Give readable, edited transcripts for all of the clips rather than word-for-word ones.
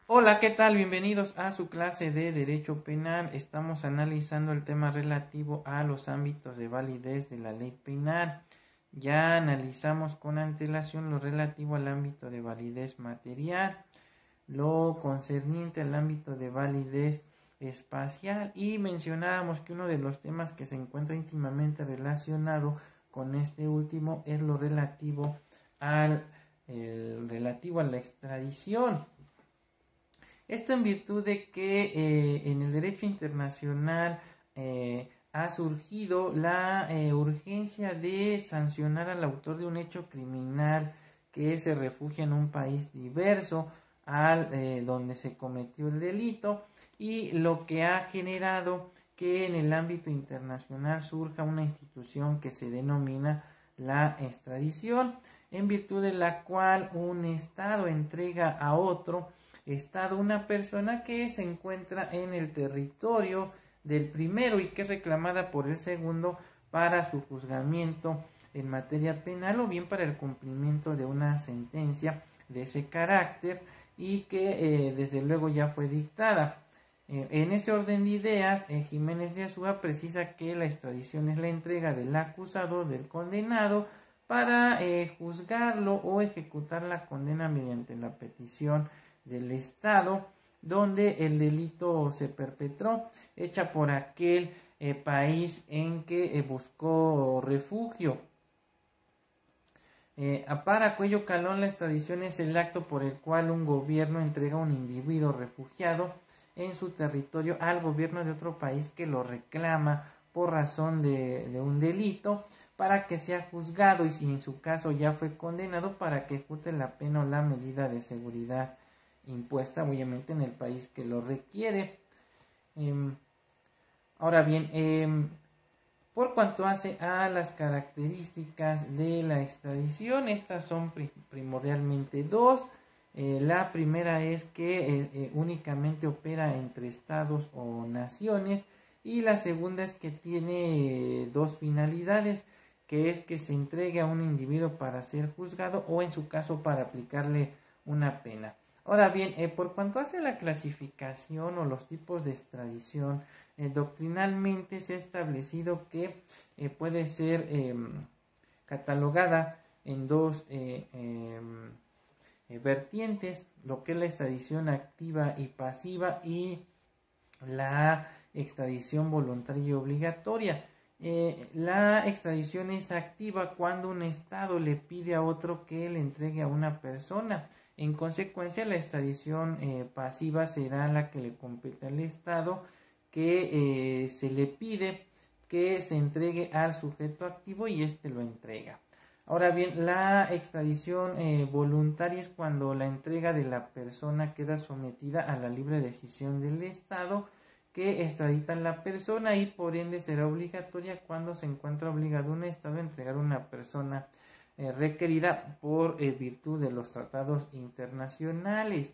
Hola, ¿qué tal? Bienvenidos a su clase de Derecho Penal. Estamos analizando el tema relativo a los ámbitos de validez de la ley penal. Ya analizamos con antelación lo relativo al ámbito de validez material, lo concerniente al ámbito de validez espacial y mencionábamos que uno de los temas que se encuentra íntimamente relacionado con este último es lo relativo relativo a la extradición. Esto en virtud de que en el derecho internacional ha surgido la urgencia de sancionar al autor de un hecho criminal que se refugia en un país diverso al donde se cometió el delito, y lo que ha generado que en el ámbito internacional surja una institución que se denomina la extradición, en virtud de la cual un estado entrega a otro estado una persona que se encuentra en el territorio del primero y que es reclamada por el segundo para su juzgamiento en materia penal o bien para el cumplimiento de una sentencia de ese carácter y que desde luego ya fue dictada. En ese orden de ideas, Jiménez de Azúa precisa que la extradición es la entrega del acusado del condenado para juzgarlo o ejecutar la condena mediante la petición del estado donde el delito se perpetró, hecha por aquel país en que buscó refugio. Para Cuello Calón, la extradición es el acto por el cual un gobierno entrega a un individuo refugiado en su territorio al gobierno de otro país que lo reclama por razón de un delito, para que sea juzgado y si en su caso ya fue condenado, para que ejecute la pena o la medida de seguridad impuesta obviamente en el país que lo requiere. Ahora bien, por cuanto hace a las características de la extradición, estas son primordialmente dos. La primera es que únicamente opera entre estados o naciones, y la segunda es que tiene dos finalidades, que es que se entregue a un individuo para ser juzgado o en su caso para aplicarle una pena. Ahora bien, por cuanto hace la clasificación o los tipos de extradición, doctrinalmente se ha establecido que puede ser catalogada en dos vertientes, lo que es la extradición activa y pasiva y la extradición voluntaria y obligatoria. La extradición es activa cuando un estado le pide a otro que le entregue a una persona. En consecuencia, la extradición pasiva será la que le compete al estado, que se le pide que se entregue al sujeto activo y éste lo entrega. Ahora bien, la extradición voluntaria es cuando la entrega de la persona queda sometida a la libre decisión del estado que extradita a la persona, y por ende será obligatoria cuando se encuentra obligado un estado a entregar una persona requerida por virtud de los tratados internacionales.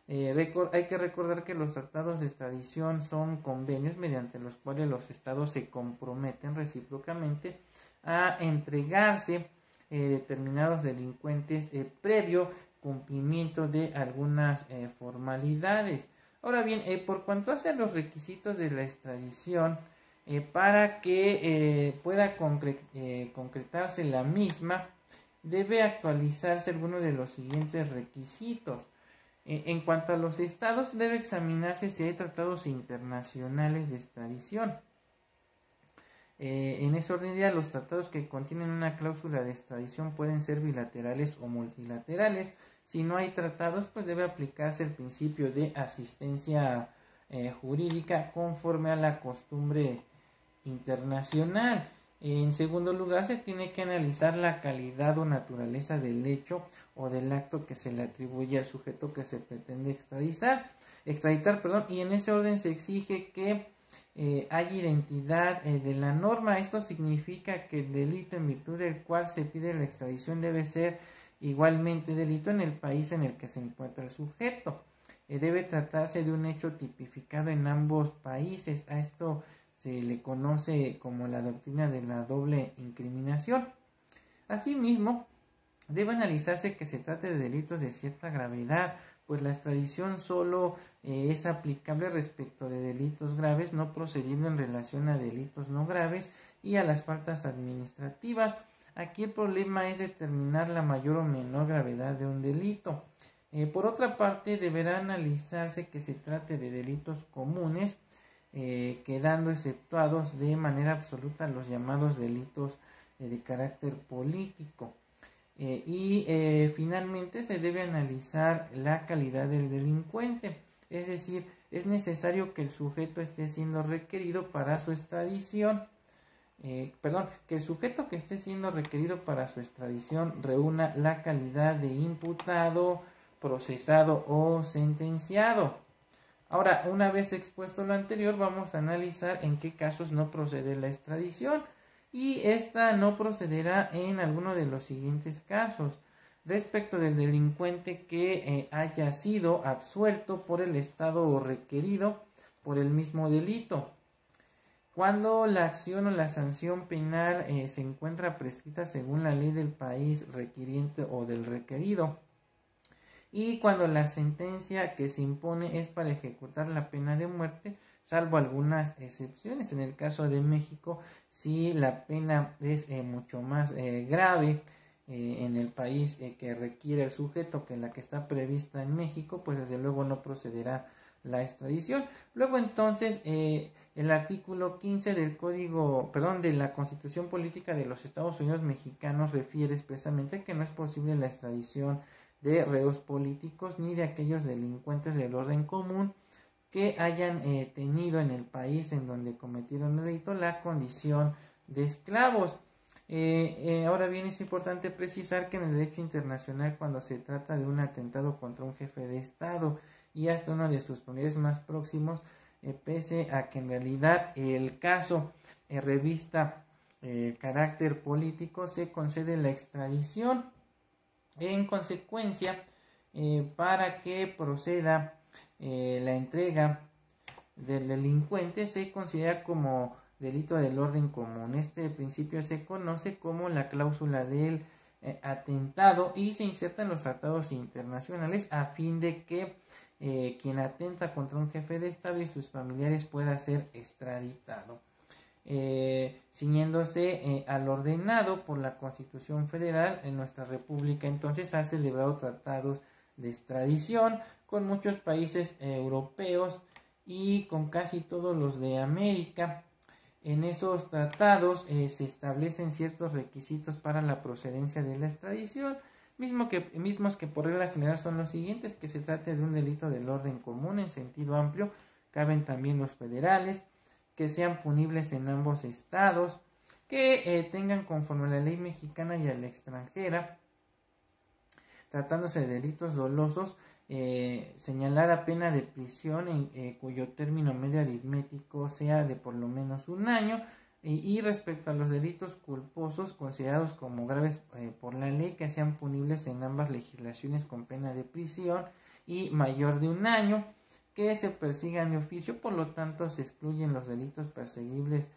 Hay que recordar que los tratados de extradición son convenios mediante los cuales los estados se comprometen recíprocamente a entregarse determinados delincuentes previo cumplimiento de algunas formalidades. Ahora bien, por cuanto hace a los requisitos de la extradición, para que pueda concretarse la misma, debe actualizarse alguno de los siguientes requisitos. En cuanto a los estados, debe examinarse si hay tratados internacionales de extradición. En ese orden de ideas, los tratados que contienen una cláusula de extradición pueden ser bilaterales o multilaterales. Si no hay tratados, pues debe aplicarse el principio de asistencia jurídica conforme a la costumbre internacional. En segundo lugar, se tiene que analizar la calidad o naturaleza del hecho o del acto que se le atribuye al sujeto que se pretende extraditar, y en ese orden se exige que hay identidad de la norma. Esto significa que el delito en virtud del cual se pide la extradición debe ser igualmente delito en el país en el que se encuentra el sujeto. Debe tratarse de un hecho tipificado en ambos países. A esto se le conoce como la doctrina de la doble incriminación. Asimismo, debe analizarse que se trate de delitos de cierta gravedad, pues la extradición solo es aplicable respecto de delitos graves, no procediendo en relación a delitos no graves y a las faltas administrativas. Aquí el problema es determinar la mayor o menor gravedad de un delito. Por otra parte, deberá analizarse que se trate de delitos comunes, quedando exceptuados de manera absoluta los llamados delitos de carácter político. Finalmente se debe analizar la calidad del delincuente, es decir, es necesario que el sujeto esté siendo requerido para su extradición, que el sujeto que esté siendo requerido para su extradición reúna la calidad de imputado, procesado o sentenciado. Ahora, una vez expuesto lo anterior, vamos a analizar en qué casos no procede la extradición. Y esta no procederá en alguno de los siguientes casos: respecto del delincuente que haya sido absuelto por el Estado requerido por el mismo delito, cuando la acción o la sanción penal se encuentra prescrita según la ley del país requiriente o del requerido, y cuando la sentencia que se impone es para ejecutar la pena de muerte, salvo algunas excepciones. En el caso de México, si la pena es mucho más grave en el país que requiere el sujeto que la que está prevista en México, pues desde luego no procederá la extradición. Luego entonces el artículo 15 del de la Constitución Política de los Estados Unidos Mexicanos refiere expresamente que no es posible la extradición de reos políticos ni de aquellos delincuentes del orden común que hayan tenido en el país en donde cometieron el delito la condición de esclavos. Ahora bien, es importante precisar que en el derecho internacional, cuando se trata de un atentado contra un jefe de Estado y hasta uno de sus familiares más próximos, pese a que en realidad el caso revista carácter político, se concede la extradición. En consecuencia, para que proceda la entrega del delincuente, se considera como delito del orden común. Este principio se conoce como la cláusula del atentado y se inserta en los tratados internacionales a fin de que quien atenta contra un jefe de Estado y sus familiares pueda ser extraditado. Ciñéndose al ordenado por la Constitución Federal, en nuestra República entonces ha celebrado tratados de extradición con muchos países europeos y con casi todos los de América. En esos tratados se establecen ciertos requisitos para la procedencia de la extradición, mismos que por regla general son los siguientes: que se trate de un delito del orden común en sentido amplio, caben también los federales, que sean punibles en ambos estados, que tengan conforme a la ley mexicana y a la extranjera, tratándose de delitos dolosos, señalada pena de prisión cuyo término medio aritmético sea de por lo menos 1 año, y respecto a los delitos culposos considerados como graves por la ley, que sean punibles en ambas legislaciones con pena de prisión y mayor de 1 año, que se persigan de oficio, por lo tanto se excluyen los delitos perseguibles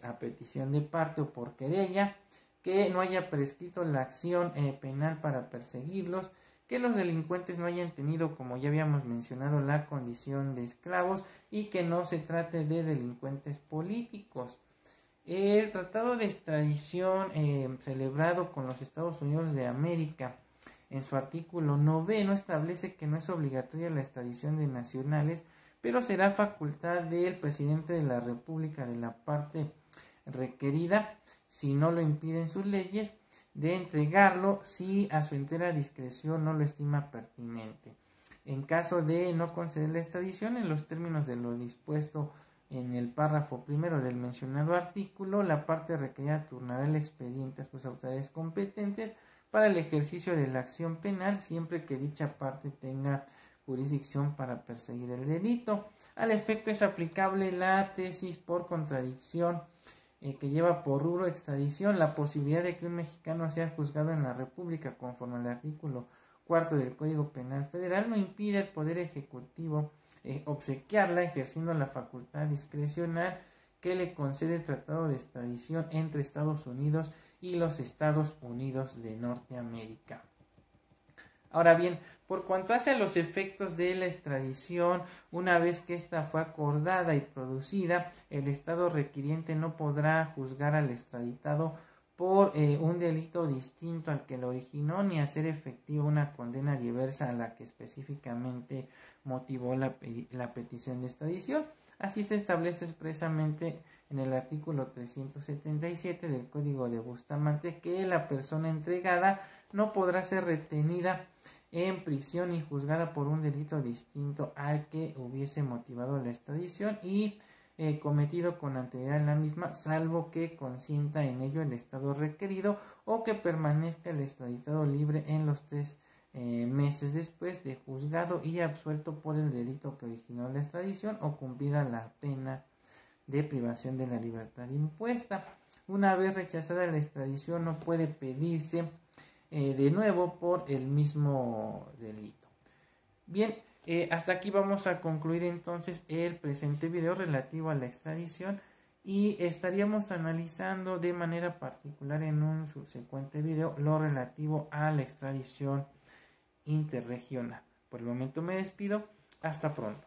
a petición de parte o por querella, que no haya prescrito la acción penal para perseguirlos, que los delincuentes no hayan tenido, como ya habíamos mencionado, la condición de esclavos y que no se trate de delincuentes políticos. El tratado de extradición celebrado con los Estados Unidos de América, en su artículo 9, establece que no es obligatoria la extradición de nacionales, pero será facultad del presidente de la República, de la parte requerida, si no lo impiden sus leyes, de entregarlo si a su entera discreción no lo estima pertinente. En caso de no conceder la extradición en los términos de lo dispuesto en el párrafo primero del mencionado artículo, la parte requerida turnará el expediente a sus autoridades competentes para el ejercicio de la acción penal, siempre que dicha parte tenga jurisdicción para perseguir el delito. Al efecto es aplicable la tesis por contradicción que lleva por rubro extradición. La posibilidad de que un mexicano sea juzgado en la República conforme al artículo 4 del Código Penal Federal no impide al Poder Ejecutivo obsequiarla, ejerciendo la facultad discrecional que le concede el Tratado de Extradición entre Estados Unidos y los Estados Unidos de Norteamérica. Ahora bien, por cuanto hace a los efectos de la extradición, una vez que ésta fue acordada y producida, el Estado requiriente no podrá juzgar al extraditado por un delito distinto al que lo originó, ni hacer efectiva una condena diversa a la que específicamente motivó la petición de extradición. Así se establece expresamente en el artículo 377 del Código de Bustamante que la persona entregada no podrá ser retenida en prisión y juzgada por un delito distinto al que hubiese motivado la extradición y cometido con anterioridad en la misma, salvo que consienta en ello el Estado requerido o que permanezca el extraditado libre en los 3 meses después de juzgado y absuelto por el delito que originó la extradición o cumplida la pena de privación de la libertad impuesta. Una vez rechazada la extradición no puede pedirse de nuevo por el mismo delito. Bien, hasta aquí vamos a concluir entonces el presente video relativo a la extradición y estaríamos analizando de manera particular en un subsecuente video lo relativo a la extradición interregional. Por el momento me despido, hasta pronto.